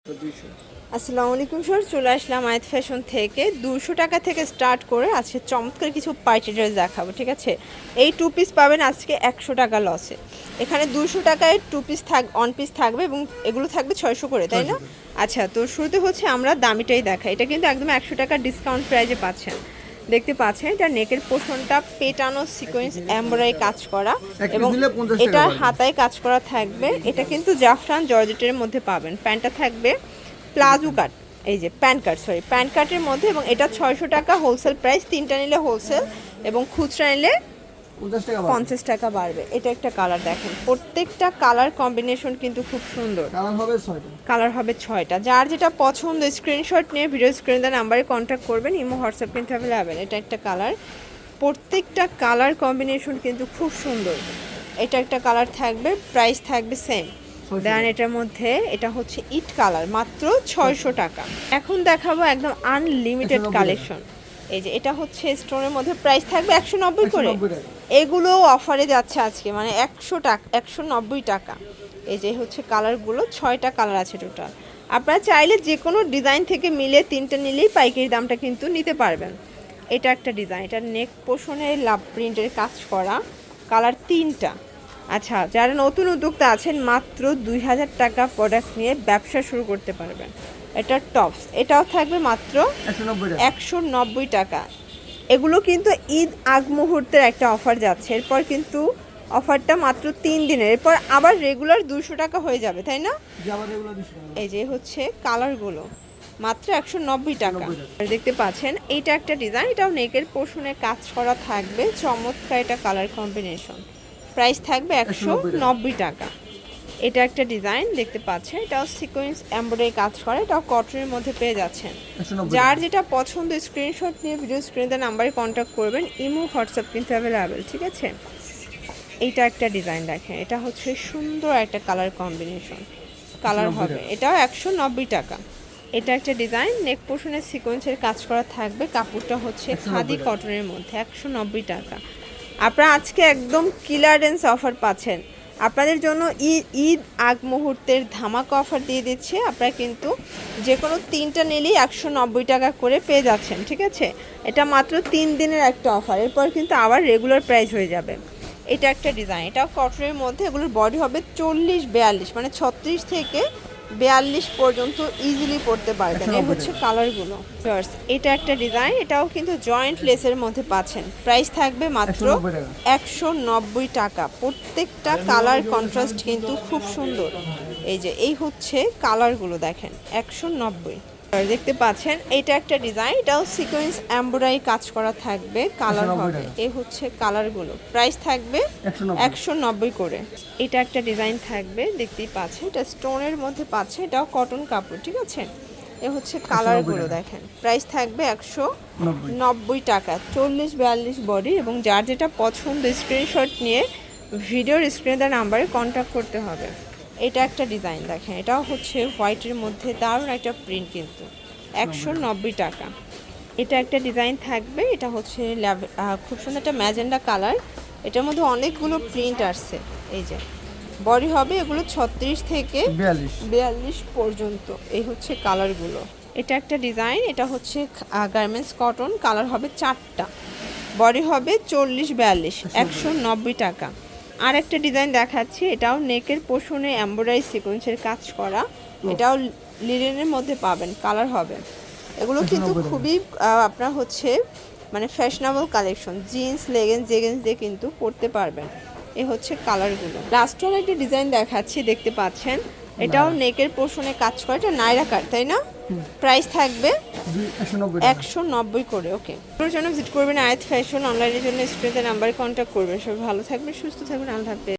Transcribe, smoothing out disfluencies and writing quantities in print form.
আসসালামু আলাইকুম স্যার, চলে আসলাম আয়াত ফ্যাশন থেকে। 200 টাকা থেকে স্টার্ট করে আজকে চমৎকার কিছু পার্টি ড্রেস দেখাবো, ঠিক আছে। এই 2 পিস পাবেন আজকে 100 টাকা লসে। এখানে 200 টাকায় 2 পিস ওয়ান পিস থাকবে এবং এগুলো থাকবে 600 করে, তাই না? আচ্ছা, তো শুরুতে হচ্ছে আমরা দামিটাই দেখাই। এটা কিন্তু একদম 100 টাকা ডিসকাউন্ট প্রাইজে পাচ্ছেন। দেখতে পাচ্ছেন এটা নেকের পোর্শনটা পেটানো সিকোয়েন্স এমব্রয়ডারি কাজ করা এবং এটা হাতায় কাজ করা থাকবে। এটা কিন্তু জাফরান জর্জেটের মধ্যে পাবেন। প্যান্টটা থাকবে প্লাজো কাট, এই যে প্যান্ট কাটের মধ্যে, এবং এটা 600 টাকা হোলসেল প্রাইস। তিনটা নিলে হোলসেল এবং খুচরা নিলে 50 টাকা বাড়বে। এটা একটা কালার দেখেন, প্রত্যেকটা কালার কম্বিনেশন কিন্তু খুব সুন্দর। কালার হবে 6টা। যার যেটা পছন্দ স্ক্রিনশট নিয়ে ভিডিও স্ক্রিনে দেওয়া নাম্বারে কন্ট্যাক্ট করবেন। ইমো হোয়াটসঅ্যাপ কিন্তু অ্যাভেলেবেল। এটা একটা কালার, প্রত্যেকটা কালার কম্বিনেশন কিন্তু খুব সুন্দর। এটা একটা কালার থাকবে, প্রাইস থাকবে সেম। দেন এটার মধ্যে এটা হচ্ছে ইট কালার, মাত্র 600 টাকা। এখন দেখাবো একদম আনলিমিটেড কালেকশন। এই যে এটা হচ্ছে স্টোনের মধ্যে, প্রাইস থাকবে 190 করে। এগুলো অফারে যাচ্ছে আজকে, মানে 100 টাকা, 190 টাকা। এই যে হচ্ছে কালারগুলো, 6টা কালার আছে টোটাল। আপনারা চাইলে যে কোনো ডিজাইন থেকে মিলে 3টা নিলেই পাইকারি দামটা কিন্তু নিতে পারবেন। এটা একটা ডিজাইন, এটা নেক পোর্শনে লাভ প্রিন্টের কাজ করা, কালার 3টা। আচ্ছা, যারা নতুন উদ্যোক্তা আছেন মাত্র 2000 টাকা প্রোডাক্ট নিয়ে ব্যবসা শুরু করতে পারবেন। এটা টপস, এটাও থাকবে মাত্র 190 টাকা। এগুলো কিন্তু ঈদ আগ মুহূর্তের একটা অফার যাচ্ছে, এরপর কিন্তু অফারটা মাত্র 3 দিনের, এরপর আবার রেগুলার 200 টাকা হয়ে যাবে, তাই না? এই যে হচ্ছে কালারগুলো, মাত্র 190 টাকা। দেখতে পাচ্ছেন এইটা একটা ডিজাইন, এটাও নেকের পোর্শনে কাজ করা থাকবে, চমৎকার এটা কালার কম্বিনেশন। প্রাইস থাকবে 190 টাকা। এটা একটা ডিজাইন দেখতে পাচ্ছেন, এটাও সিকোয়েন্স এমব্রয়ডারি কাজ করে, এটাও কটনের মধ্যে পেয়ে যাচ্ছেন। যার যেটা পছন্দ স্ক্রিনশট নিয়ে ভিডিও স্ক্রিনে নাম্বারে কন্ট্যাক্ট করবেন। ইমো হোয়াটসঅ্যাপ কিন্তু অ্যাভেলেবেল, ঠিক আছে। এইটা একটা ডিজাইন দেখেন, এটা হচ্ছে সুন্দর একটা কালার কম্বিনেশন, কালার হবে, এটাও 190 টাকা। এটা একটা ডিজাইন, নেক পোর্শনের সিকোয়েন্সের কাজ করা থাকবে, কাপড়টা হচ্ছে খাদি কটনের মধ্যে, 190 টাকা। আপনারা আজকে একদম ক্লিয়ারেন্স অফার পাচ্ছেন। আপনাদের জন্য ঈদ আগ মুহূর্তের ধামাকা অফার দিয়ে দিচ্ছে। আপনারা কিন্তু যে কোনো 3টা নিলেই 190 টাকা করে পেয়ে যাচ্ছেন, ঠিক আছে। এটা মাত্র 3 দিনের একটা অফার, এরপর কিন্তু আবার রেগুলার প্রাইস হয়ে যাবে। এটা একটা ডিজাইন, এটাও কটনের মধ্যে, এগুলোর বডি হবে 40-42, মানে 36 থেকে 42 পর্যন্ত ইজিলি পড়তে পারবেন। এই হচ্ছে কালারগুলো। এটা একটা ডিজাইন, এটাও কিন্তু জয়েন্ট লেসের মধ্যে পাচ্ছেন। প্রাইস থাকবে মাত্র 190 টাকা। প্রত্যেকটা কালার কন্ট্রাস্ট কিন্তু খুব সুন্দর। এই যে এই হচ্ছে কালারগুলো দেখেন, 190। দেখতে পাচ্ছেন এটা একটা ডিজাইন, এটাও সিকোয়েন্স এমব্রয়ডারি কাজ করা থাকবে, কালার হবে। এই হচ্ছে কালারগুলো, প্রাইস থাকবে 190 করে। এটা একটা ডিজাইন থাকবে, দেখতেই পাচ্ছেন, এটা স্টোনের মধ্যে পাচ্ছে, এটাও কটন কাপড়, ঠিক আছে। এ হচ্ছে কালারগুলো দেখেন, প্রাইস থাকবে 190 টাকা। 40-42 বডি, এবং যার যেটা পছন্দ স্ক্রিনশট নিয়ে ভিডিওর স্ক্রিনে দেওয়া নাম্বারে কন্ট্যাক্ট করতে হবে। এটা একটা ডিজাইন দেখেন, এটাও হচ্ছে হোয়াইটের মধ্যে, দারুণ একটা প্রিন্ট, কিন্তু 190 টাকা। এটা একটা ডিজাইন থাকবে, এটা হচ্ছে খুব সুন্দর একটা ম্যাজেন্ডা কালার, এটার মধ্যে অনেকগুলো প্রিন্ট আসছে। এই যে বডি হবে এগুলো 36 থেকে 42 পর্যন্ত। এই হচ্ছে কালারগুলো। এটা একটা ডিজাইন, এটা হচ্ছে গার্মেন্টস কটন, কালার হবে 4টা, বডি হবে 40-42, 190 টাকা। আর একটা ডিজাইন দেখাচ্ছি, এটাও নেকের পোর্শনে এমব্রয়ডারি সিকোয়েন্সের কাজ করা, এটাও লিনেনের মধ্যে পাবেন, কালার হবে। এগুলো কিন্তু খুবই আপনার হচ্ছে মানে ফ্যাশনেবল কালেকশন, জিন্স জেগেন্স দিয়ে কিন্তু পরতে পারবেন। এ হচ্ছে কালারগুলো। লাস্ট ওয়ান একটা ডিজাইন দেখাচ্ছি, দেখতে পাচ্ছেন, এটাও নেকের পোর্শনে কাজ করা, এটা নাইরা কাট, তাই না? প্রাইস থাকবে 190 করে। ওকে, ওর জন্য ভিজিট করবেন আয়াত ফ্যাশন। অনলাইনের জন্য স্ক্রিনে নাম্বারে কন্ট্যাক্ট করবেন। সবাই ভালো থাকবেন, সুস্থ থাকবেন, আল্লাহ হাফেজ।